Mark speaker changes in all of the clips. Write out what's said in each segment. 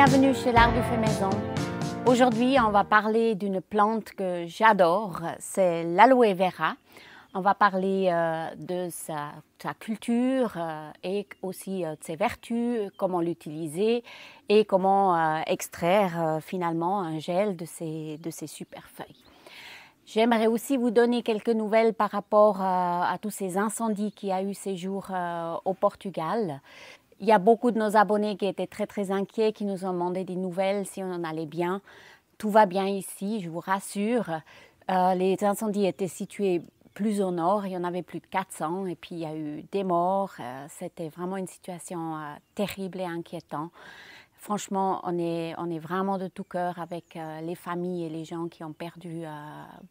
Speaker 1: bienvenue chez l'Art du fait maison. Aujourd'hui, on va parler d'une plante que j'adore, c'est l'aloe vera. On va parler de sa culture et aussi de ses vertus, comment l'utiliser et comment extraire finalement un gel de ces super feuilles. J'aimerais aussi vous donner quelques nouvelles par rapport à tous ces incendies qu'il y a eu ces jours au Portugal. Il y a beaucoup de nos abonnés qui étaient très inquiets, qui nous ont demandé des nouvelles, si on en allait bien. Tout va bien ici, je vous rassure. Les incendies étaient situés plus au nord, il y en avait plus de 400 et puis il y a eu des morts. C'était vraiment une situation terrible et inquiétante. Franchement, on est vraiment de tout cœur avec les familles et les gens qui ont perdu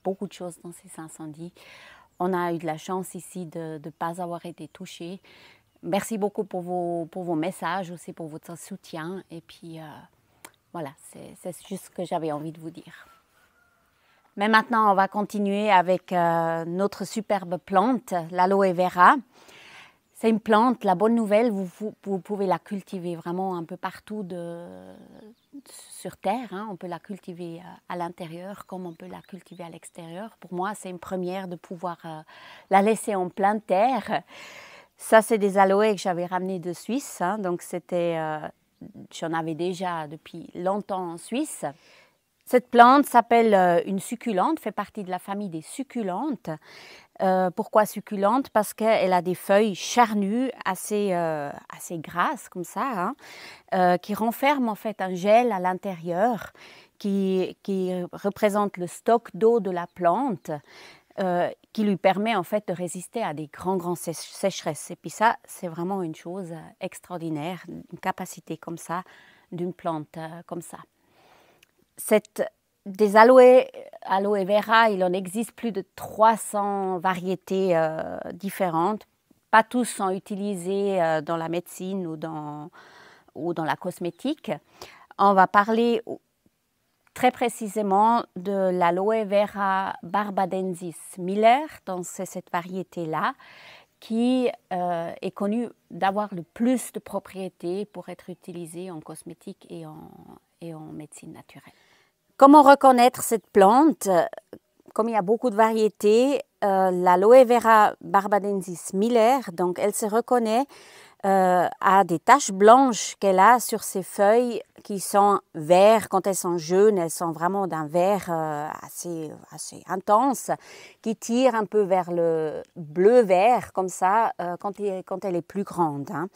Speaker 1: beaucoup de choses dans ces incendies. On a eu de la chance ici de ne pas avoir été touchés. Merci beaucoup pour vos messages, aussi pour votre soutien. Et puis, voilà, c'est juste ce que j'avais envie de vous dire. Mais maintenant, on va continuer avec notre superbe plante, l'aloe vera. C'est une plante, la bonne nouvelle, vous pouvez la cultiver vraiment un peu partout sur Terre. Hein. On peut la cultiver à l'intérieur comme on peut la cultiver à l'extérieur. Pour moi, c'est une première de pouvoir la laisser en pleine terre. Ça, c'est des aloès que j'avais ramenés de Suisse. Hein. Donc, j'en avais déjà depuis longtemps en Suisse. Cette plante s'appelle une succulente, fait partie de la famille des succulentes. Pourquoi succulente? Parce qu'elle a des feuilles charnues, assez grasses comme ça, hein, qui renferment en fait un gel à l'intérieur qui représente le stock d'eau de la plante. Qui lui permet en fait de résister à des grands sécheresses. Et puis ça, c'est vraiment une chose extraordinaire, une capacité comme ça, d'une plante comme ça. Des aloe vera, il en existe plus de 300 variétés différentes. Pas tous sont utilisés dans la médecine ou dans la cosmétique. On va parler très précisément de l'aloe vera barbadensis Miller, donc c'est cette variété-là qui est connue d'avoir le plus de propriétés pour être utilisée en cosmétique et en médecine naturelle. Comment reconnaître cette plante? Comme il y a beaucoup de variétés, l'aloe vera barbadensis Miller, donc elle se reconnaît à des taches blanches qu'elle a sur ses feuilles qui sont vertes. Quand elles sont jeunes, elles sont vraiment d'un vert assez intense, qui tire un peu vers le bleu-vert comme ça quand elle est plus grande. Hein.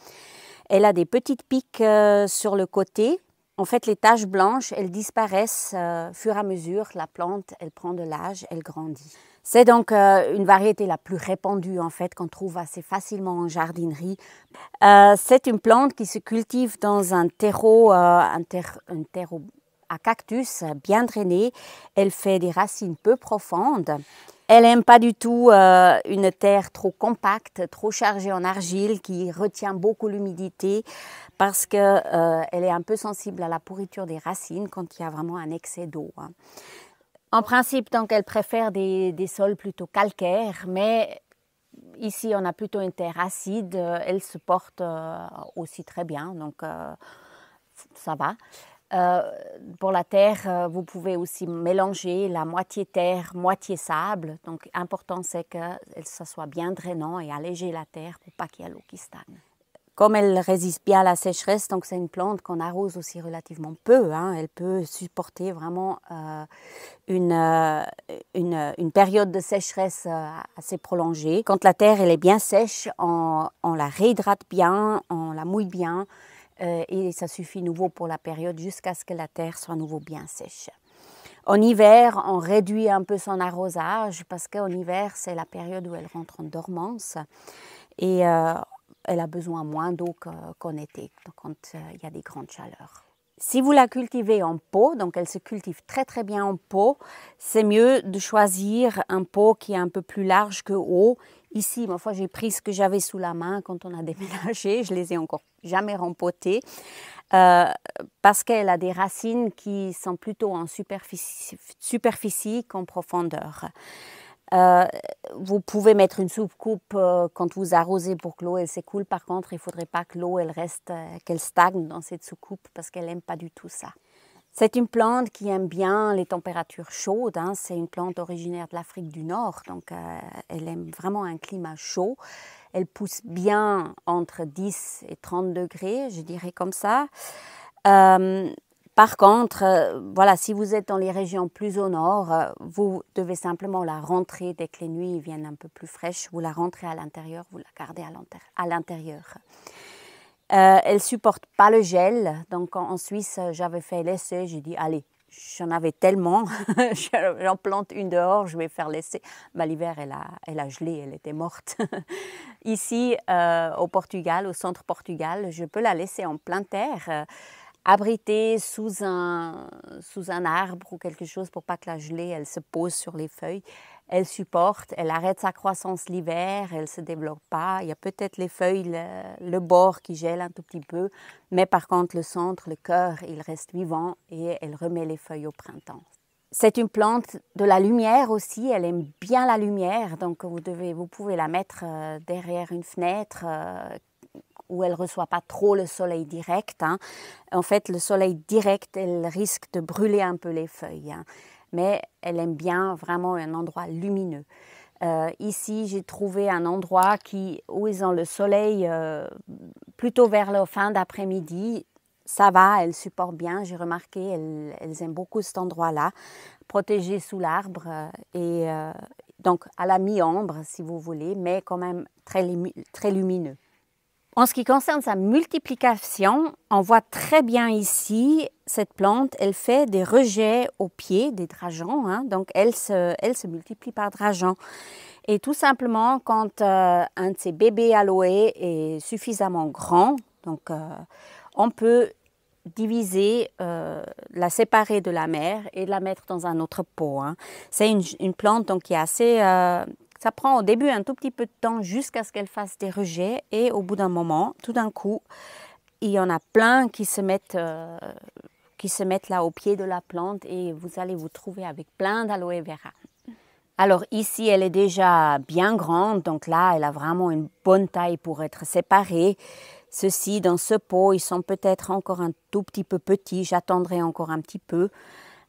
Speaker 1: Elle a des petites piques sur le côté. En fait, les taches blanches, elles disparaissent fur et à mesure. La plante, elle prend de l'âge, elle grandit. C'est donc une variété la plus répandue en fait qu'on trouve assez facilement en jardinerie. C'est une plante qui se cultive dans un terreau à cactus bien drainé. Elle fait des racines peu profondes. Elle n'aime pas du tout une terre trop compacte, trop chargée en argile qui retient beaucoup l'humidité parce qu'elle est un peu sensible à la pourriture des racines quand il y a vraiment un excès d'eau. Hein. En principe, donc, elle préfère des sols plutôt calcaires, mais ici, on a plutôt une terre acide. Elle se porte aussi très bien, donc ça va. Pour la terre, vous pouvez aussi mélanger la moitié terre, moitié sable. Donc, important, c'est que ça soit bien drainant et alléger la terre pour pas qu'il y ait l'eau qui stagne. Comme elle résiste bien à la sécheresse, donc c'est une plante qu'on arrose aussi relativement peu. Hein. Elle peut supporter vraiment une période de sécheresse assez prolongée. Quand la terre elle est bien sèche, on la réhydrate bien, on la mouille bien et ça suffit nouveau pour la période jusqu'à ce que la terre soit nouveau bien sèche. En hiver, on réduit un peu son arrosage parce qu'en hiver, c'est la période où elle rentre en dormance et elle a besoin moins d'eau qu'en été, quand il y a des grandes chaleurs. Si vous la cultivez en pot, donc elle se cultive très bien en pot, c'est mieux de choisir un pot qui est un peu plus large que haut. Ici, ma foi, j'ai pris ce que j'avais sous la main quand on a déménagé, je les ai encore jamais rempotées, parce qu'elle a des racines qui sont plutôt en superficie qu'en profondeur. Vous pouvez mettre une soucoupe quand vous arrosez pour que l'eau elle s'écoule. Par contre, il ne faudrait pas que l'eau elle reste, qu'elle stagne dans cette soucoupe parce qu'elle n'aime pas du tout ça. C'est une plante qui aime bien les températures chaudes. Hein. C'est une plante originaire de l'Afrique du Nord, donc elle aime vraiment un climat chaud. Elle pousse bien entre 10 et 30 degrés, je dirais comme ça. Par contre, voilà, si vous êtes dans les régions plus au nord, vous devez simplement la rentrer dès que les nuits viennent un peu plus fraîches. Vous la rentrez à l'intérieur, vous la gardez à l'intérieur. Elle ne supporte pas le gel. Donc en Suisse, j'avais fait l'essai. J'ai dit, allez, j'en avais tellement. J'en plante une dehors, je vais faire l'essai. Ben, l'hiver, elle a gelé, elle était morte. Ici, au Portugal, au centre Portugal, je peux la laisser en pleine terre. Abritée sous un arbre ou quelque chose pour pas que la gelée elle se pose sur les feuilles. Elle supporte, elle arrête sa croissance l'hiver, elle ne se développe pas. Il y a peut-être les feuilles, le bord qui gèle un tout petit peu, mais par contre le centre, le cœur, il reste vivant et elle remet les feuilles au printemps. C'est une plante de la lumière aussi, elle aime bien la lumière, donc vous pouvez la mettre derrière une fenêtre où elle ne reçoit pas trop le soleil direct. Hein. En fait, le soleil direct, elle risque de brûler un peu les feuilles. Hein. Mais elle aime bien vraiment un endroit lumineux. Ici, j'ai trouvé un endroit où ils ont le soleil plutôt vers la fin d'après-midi. Ça va, elles supportent bien. J'ai remarqué, elles aiment beaucoup cet endroit-là, protégé sous l'arbre et donc à la mi-ombre, si vous voulez, mais quand même très lumineux. En ce qui concerne sa multiplication, on voit très bien ici, cette plante, elle fait des rejets au pied, des drageons, hein, donc elle se multiplie par drageons. Et tout simplement, quand un de ces bébés aloe est suffisamment grand, donc on peut diviser, la séparer de la mère et la mettre dans un autre pot. Hein. C'est une plante donc, qui est assez... ça prend au début un tout petit peu de temps jusqu'à ce qu'elle fasse des rejets et au bout d'un moment, tout d'un coup, il y en a plein qui se mettent là au pied de la plante et vous allez vous trouver avec plein d'aloe vera. Alors ici, elle est déjà bien grande, donc là, elle a vraiment une bonne taille pour être séparée. Ceux-ci, dans ce pot, ils sont peut-être encore un tout petit peu petits. J'attendrai encore un petit peu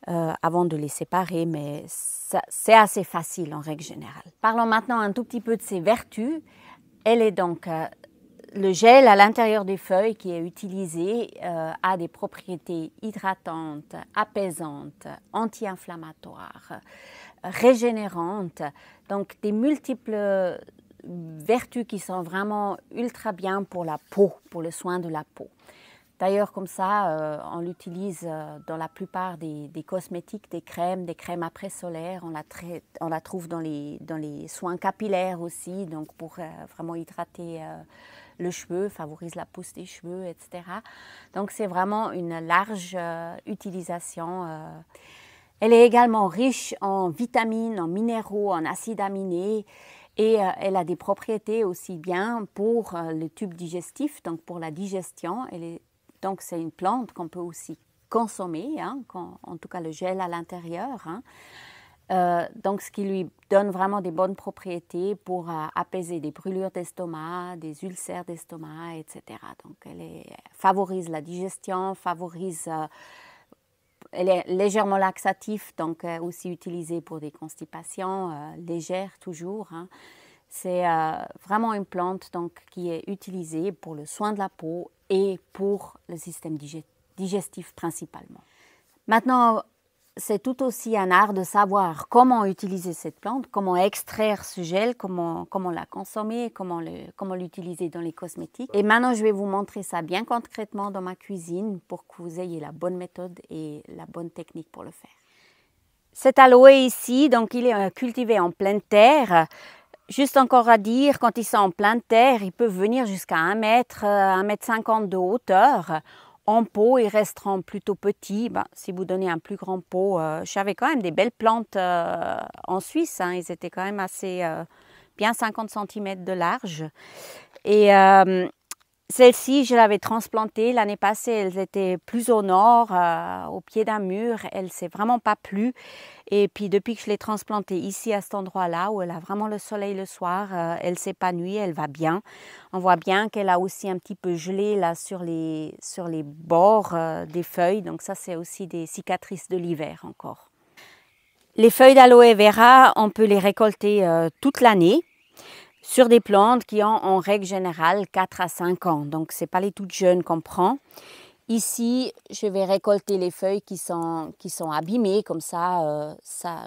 Speaker 1: avant de les séparer, mais c'est assez facile en règle générale. Parlons maintenant un tout petit peu de ses vertus. Elle est donc le gel à l'intérieur des feuilles qui est utilisé a des propriétés hydratantes, apaisantes, anti-inflammatoires, régénérantes, donc des multiples vertus qui sont vraiment ultra bien pour la peau, pour le soin de la peau. D'ailleurs, comme ça, on l'utilise dans la plupart des cosmétiques, des crèmes après solaires. On la trouve dans les soins capillaires aussi, donc pour vraiment hydrater le cheveu, favorise la pousse des cheveux, etc. Donc c'est vraiment une large utilisation. Elle est également riche en vitamines, en minéraux, en acides aminés. Et elle a des propriétés aussi bien pour le tube digestif, donc pour la digestion. Donc c'est une plante qu'on peut aussi consommer, hein, en tout cas le gel à l'intérieur. Hein. Donc ce qui lui donne vraiment des bonnes propriétés pour apaiser des brûlures d'estomac, des ulcères d'estomac, etc. Donc elle favorise la digestion, elle est légèrement laxative, donc aussi utilisée pour des constipations légères toujours. Hein. C'est vraiment une plante donc, qui est utilisée pour le soin de la peau et pour le système digestif principalement. Maintenant, c'est tout aussi un art de savoir comment utiliser cette plante, comment extraire ce gel, comment la consommer, comment l'utiliser dans les cosmétiques. Et maintenant, je vais vous montrer ça bien concrètement dans ma cuisine pour que vous ayez la bonne méthode et la bonne technique pour le faire. Cet aloe ici, donc il est cultivé en pleine terre. Juste encore à dire, quand ils sont en pleine terre, ils peuvent venir jusqu'à 1 mètre, 1,50 m de hauteur. En pot, ils resteront plutôt petits. Ben, si vous donnez un plus grand pot, j'avais quand même des belles plantes en Suisse. Hein, ils étaient quand même assez bien 50 cm de large. Et Celle-ci, je l'avais transplantée l'année passée, elles étaient plus au nord, au pied d'un mur, elle ne s'est vraiment pas plu. Et puis depuis que je l'ai transplantée ici à cet endroit-là, où elle a vraiment le soleil le soir, elle s'épanouit, elle va bien. On voit bien qu'elle a aussi un petit peu gelé là sur les bords des feuilles, donc ça c'est aussi des cicatrices de l'hiver encore. Les feuilles d'aloe vera, on peut les récolter toute l'année sur des plantes qui ont en règle générale 4 à 5 ans. Donc, ce n'est pas les toutes jeunes qu'on prend. Ici, je vais récolter les feuilles qui sont abîmées, comme ça,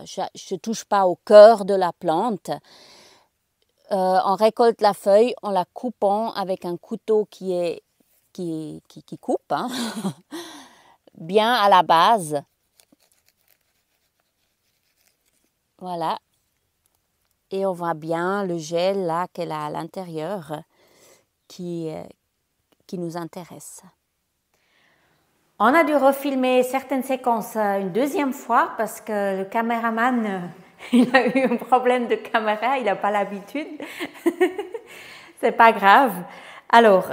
Speaker 1: je ne touche pas au cœur de la plante. On récolte la feuille en la coupant avec un couteau qui coupe, hein, bien à la base. Voilà. Et on voit bien le gel là qu'elle a à l'intérieur qui nous intéresse. On a dû refilmer certaines séquences une deuxième fois parce que le caméraman il a eu un problème de caméra, il n'a pas l'habitude. C'est pas grave. Alors,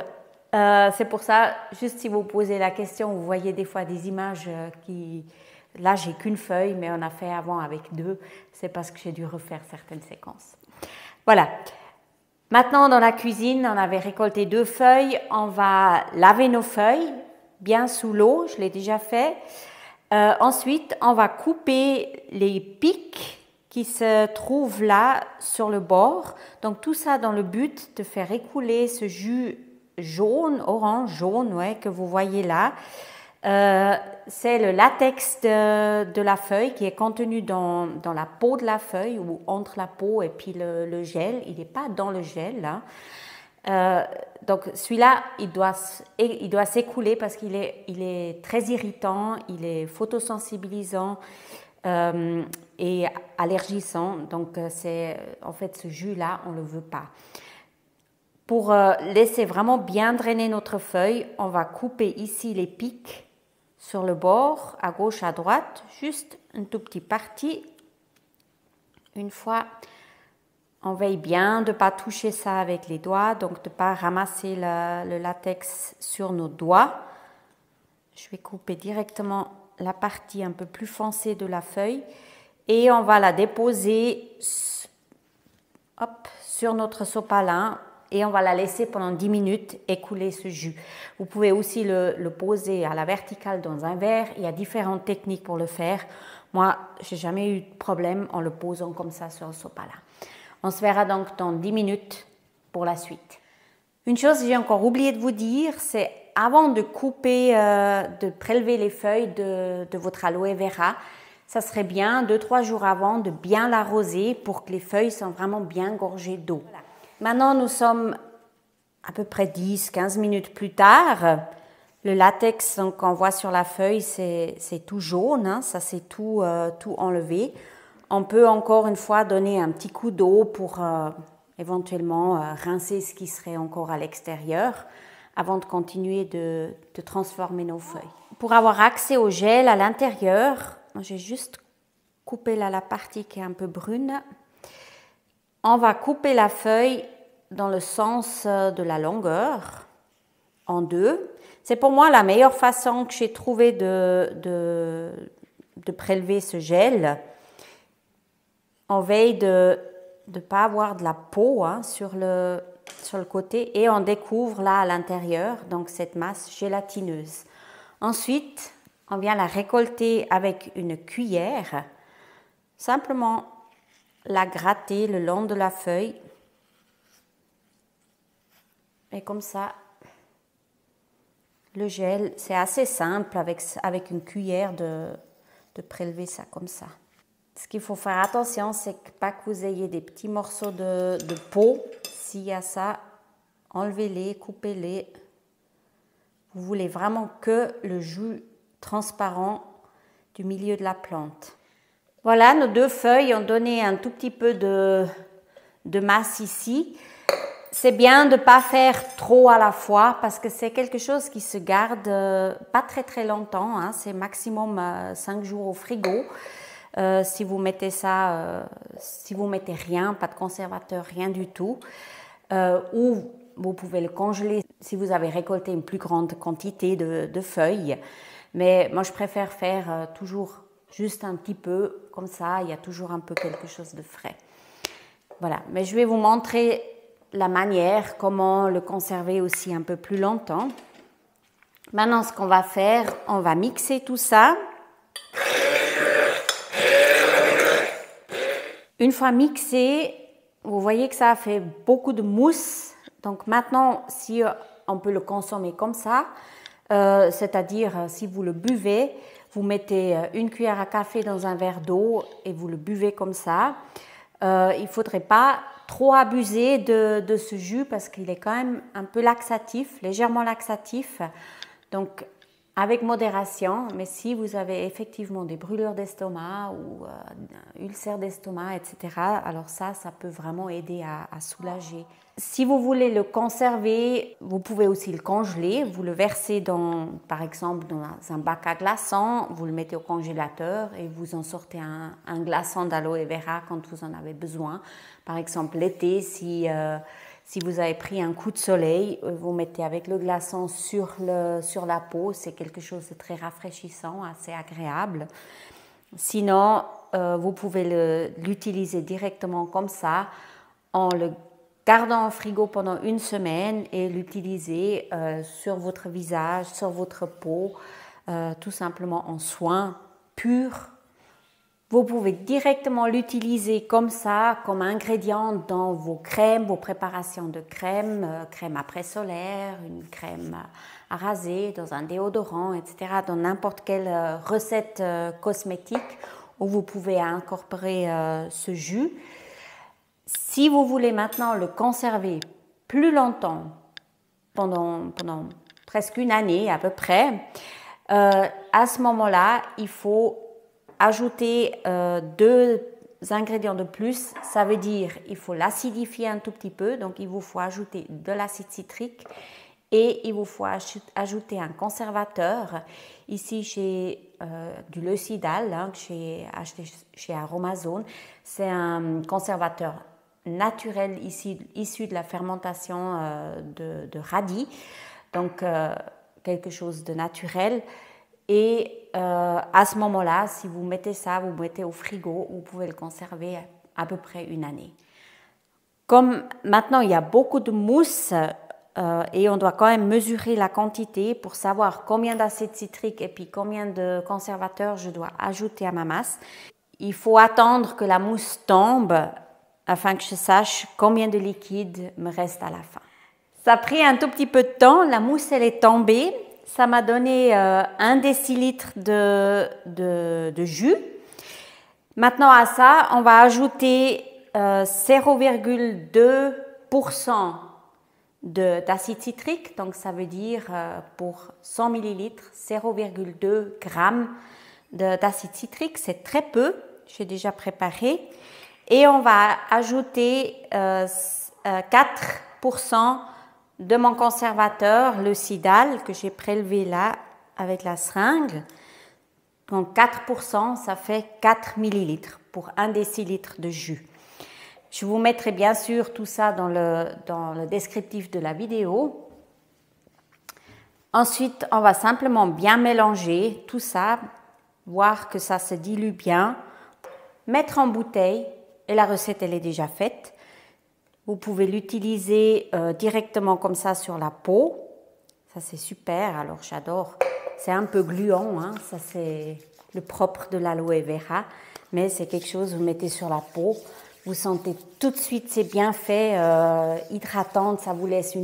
Speaker 1: c'est pour ça, juste si vous posez la question, vous voyez des fois des images qui... Là, j'ai qu'une feuille, mais on a fait avant avec 2. C'est parce que j'ai dû refaire certaines séquences. Voilà. Maintenant, dans la cuisine, on avait récolté 2 feuilles. On va laver nos feuilles, bien sous l'eau. Je l'ai déjà fait. Ensuite, on va couper les pics qui se trouvent là sur le bord. Donc, tout ça dans le but de faire écouler ce jus jaune, orange jaune, ouais, que vous voyez là. C'est le latex de la feuille qui est contenu dans la peau de la feuille ou entre la peau et puis le gel. Il n'est pas dans le gel là. Donc celui-là, il doit s'écouler parce qu'il est très irritant, il est photosensibilisant et allergisant. Donc en fait ce jus-là, on ne le veut pas. Pour laisser vraiment bien drainer notre feuille, on va couper ici les pics sur le bord, à gauche, à droite, juste une toute petite partie. Une fois, on veille bien de ne pas toucher ça avec les doigts, donc de ne pas ramasser le latex sur nos doigts. Je vais couper directement la partie un peu plus foncée de la feuille et on va la déposer sur notre sopalin. Et on va la laisser pendant 10 minutes écouler ce jus. Vous pouvez aussi le poser à la verticale dans un verre. Il y a différentes techniques pour le faire. Moi, je n'ai jamais eu de problème en le posant comme ça sur le sopalin. On se verra donc dans 10 minutes pour la suite. Une chose que j'ai encore oublié de vous dire, c'est avant de couper, de prélever les feuilles de votre aloe vera, ça serait bien 2-3 jours avant de bien l'arroser pour que les feuilles soient vraiment bien gorgées d'eau. Voilà. Maintenant, nous sommes à peu près 10-15 minutes plus tard. Le latex qu'on voit sur la feuille, c'est tout jaune, hein, ça c'est tout enlevé. On peut encore une fois donner un petit coup d'eau pour éventuellement rincer ce qui serait encore à l'extérieur avant de continuer de transformer nos feuilles. Pour avoir accès au gel à l'intérieur, j'ai juste coupé là la partie qui est un peu brune. On va couper la feuille dans le sens de la longueur, en 2. C'est pour moi la meilleure façon que j'ai trouvé de prélever ce gel. On veille de ne pas avoir de la peau hein, sur le côté et on découvre là à l'intérieur donc cette masse gélatineuse. Ensuite, on vient la récolter avec une cuillère, simplement la gratter le long de la feuille et comme ça le gel, c'est assez simple avec une cuillère de prélever ça comme ça. Ce qu'il faut faire attention, c'est pas que vous ayez des petits morceaux de peau. S'il y a ça, enlevez-les, coupez-les. Vous voulez vraiment que le jus transparent du milieu de la plante. Voilà, nos 2 feuilles ont donné un tout petit peu de masse ici. C'est bien de ne pas faire trop à la fois parce que c'est quelque chose qui se garde pas très longtemps. Hein, c'est maximum 5 jours au frigo. Si vous mettez ça, si vous mettez rien, pas de conservateur, rien du tout. Ou vous pouvez le congeler si vous avez récolté une plus grande quantité de feuilles. Mais moi, je préfère faire toujours juste un petit peu, comme ça, il y a toujours un peu quelque chose de frais. Voilà, mais je vais vous montrer la manière, comment le conserver aussi un peu plus longtemps. Maintenant, ce qu'on va faire, on va mixer tout ça. Une fois mixé, vous voyez que ça a fait beaucoup de mousse. Donc maintenant, si on peut le consommer comme ça, c'est-à-dire si vous le buvez, vous mettez une cuillère à café dans un verre d'eau et vous le buvez comme ça. Il ne faudrait pas trop abuser de ce jus parce qu'il est quand même un peu laxatif, légèrement laxatif. Donc, avec modération, mais si vous avez effectivement des brûlures d'estomac ou ulcères d'estomac, etc., alors ça peut vraiment aider à soulager. Si vous voulez le conserver, vous pouvez aussi le congeler. Vous le versez par exemple dans un bac à glaçons, vous le mettez au congélateur et vous en sortez un glaçon d'aloe vera quand vous en avez besoin. Par exemple l'été, si vous avez pris un coup de soleil, vous mettez avec le glaçon sur la peau, c'est quelque chose de très rafraîchissant, assez agréable. Sinon, vous pouvez l'utiliser directement comme ça, en le gardant au frigo pendant une semaine et l'utiliser sur votre visage, sur votre peau, tout simplement en soins purs. Vous pouvez directement l'utiliser comme ça, comme ingrédient dans vos crèmes, vos préparations de crème, crème après solaire, une crème à raser, dans un déodorant, etc., dans n'importe quelle recette cosmétique où vous pouvez incorporer ce jus. Si vous voulez maintenant le conserver plus longtemps, pendant presque une année à peu près, à ce moment-là, il faut ajouter 2 ingrédients de plus. Ça veut dire il faut l'acidifier un tout petit peu, donc il vous faut ajouter de l'acide citrique et il vous faut ajouter un conservateur. Ici, j'ai du Leucidal que j'ai acheté chez Aromazone. C'est un conservateur naturel issu de la fermentation de radis, donc quelque chose de naturel. Et à ce moment-là, si vous mettez ça, vous mettez au frigo, vous pouvez le conserver à peu près une année. Comme maintenant il y a beaucoup de mousse et on doit quand même mesurer la quantité pour savoir combien d'acide citrique et puis combien de conservateurs je dois ajouter à ma masse, il faut attendre que la mousse tombe afin que je sache combien de liquide me reste à la fin. Ça a pris un tout petit peu de temps, la mousse elle est tombée. Ça m'a donné 1 décilitre de jus. Maintenant à ça, on va ajouter 0,2% d'acide citrique. Donc ça veut dire pour 100 ml, 0,2 g d'acide citrique. C'est très peu, j'ai déjà préparé. Et on va ajouter 4% de mon conservateur, le Cidal, que j'ai prélevé là avec la seringue. Donc 4%, ça fait 4 ml pour 1 décilitre de jus. Je vous mettrai bien sûr tout ça dans le descriptif de la vidéo. Ensuite, on va simplement bien mélanger tout ça, voir que ça se dilue bien, mettre en bouteille, et la recette elle est déjà faite. Vous pouvez l'utiliser directement comme ça sur la peau. Ça, c'est super. Alors, j'adore. C'est un peu gluant. Ça, c'est le propre de l'aloe vera. Mais c'est quelque chose que vous mettez sur la peau. Vous sentez tout de suite ses bienfaits hydratants. Ça vous laisse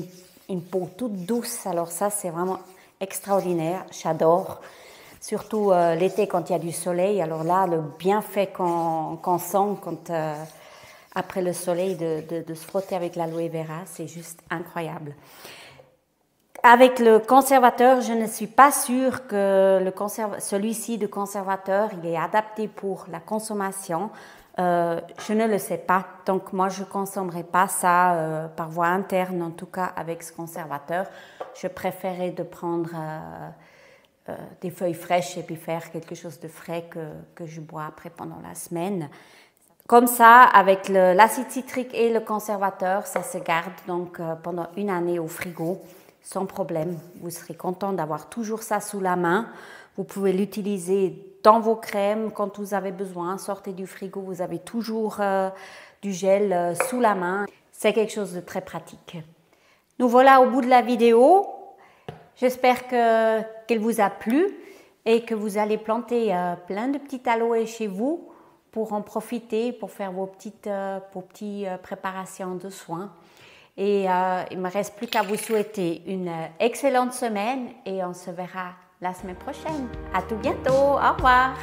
Speaker 1: une peau toute douce. Alors ça, c'est vraiment extraordinaire. J'adore. Surtout l'été quand il y a du soleil. Alors là, le bienfait qu'on sent quand... après le soleil, de se frotter avec l'aloe vera, c'est juste incroyable. Avec le conservateur, je ne suis pas sûre que celui-ci de conservateur, il est adapté pour la consommation. Je ne le sais pas, donc moi je ne consommerai pas ça par voie interne, en tout cas avec ce conservateur. Je préférais de prendre des feuilles fraîches et puis faire quelque chose de frais que je bois après pendant la semaine. Comme ça, avec l'acide citrique et le conservateur, ça se garde donc pendant une année au frigo sans problème. Vous serez content d'avoir toujours ça sous la main. Vous pouvez l'utiliser dans vos crèmes quand vous avez besoin. Sortez du frigo, vous avez toujours du gel sous la main. C'est quelque chose de très pratique. Nous voilà au bout de la vidéo. J'espère qu'elle vous a plu et que vous allez planter plein de petits aloès chez vous pour en profiter, pour faire vos petites préparations de soins. Et il ne me reste plus qu'à vous souhaiter une excellente semaine et on se verra la semaine prochaine. À tout bientôt. Au revoir.